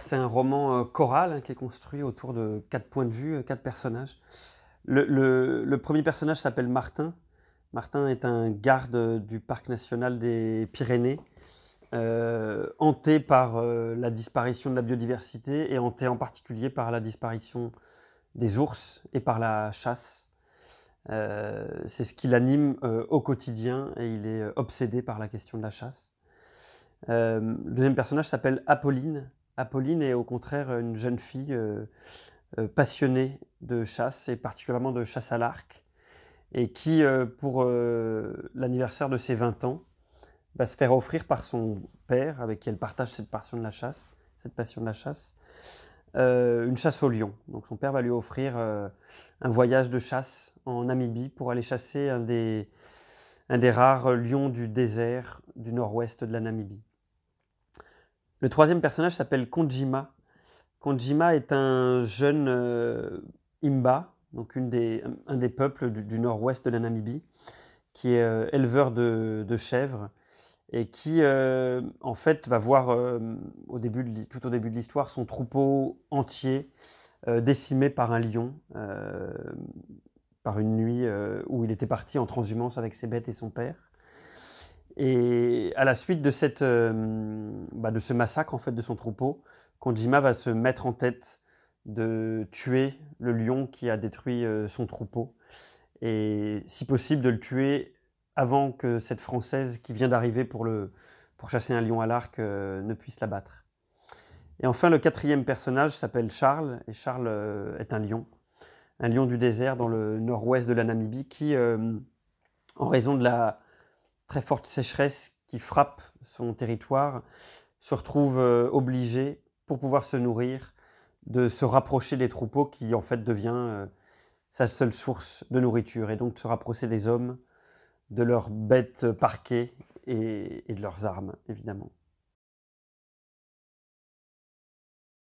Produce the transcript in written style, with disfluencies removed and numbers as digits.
c'est un roman choral qui est construit autour de 4 points de vue, 4 personnages. Le premier personnage s'appelle Martin. Martin est un garde du parc national des Pyrénées, hanté par la disparition de la biodiversité et hanté en particulier par la disparition des ours et par la chasse. C'est ce qui l'anime au quotidien et il est obsédé par la question de la chasse. Le deuxième personnage s'appelle Apolline. Apolline est au contraire une jeune fille passionnée de chasse et particulièrement de chasse à l'arc et qui, pour l'anniversaire de ses 20 ans, va se faire offrir par son père, avec qui elle partage cette passion de la chasse, une chasse au lion. Donc son père va lui offrir un voyage de chasse en Namibie pour aller chasser un des rares lions du désert du nord-ouest de la Namibie. Le troisième personnage s'appelle Konjima. Konjima est un jeune Imba, donc un des peuples du nord-ouest de la Namibie, qui est éleveur de chèvres et qui, en fait, va voir tout au début de l'histoire son troupeau entier décimé par un lion, par une nuit où il était parti en transhumance avec ses bêtes et son père. Et à la suite de ce massacre en fait, de son troupeau, Konjima va se mettre en tête de tuer le lion qui a détruit son troupeau et si possible de le tuer avant que cette Française qui vient d'arriver pour chasser un lion à l'arc ne puisse l'abattre. Et enfin, le quatrième personnage s'appelle Charles, et Charles est un lion du désert dans le nord-ouest de la Namibie qui, en raison de la très forte sécheresse qui frappe son territoire, se retrouve obligé, pour pouvoir se nourrir, de se rapprocher des troupeaux qui en fait devient sa seule source de nourriture, et donc de se rapprocher des hommes, de leurs bêtes parquées et de leurs armes, évidemment.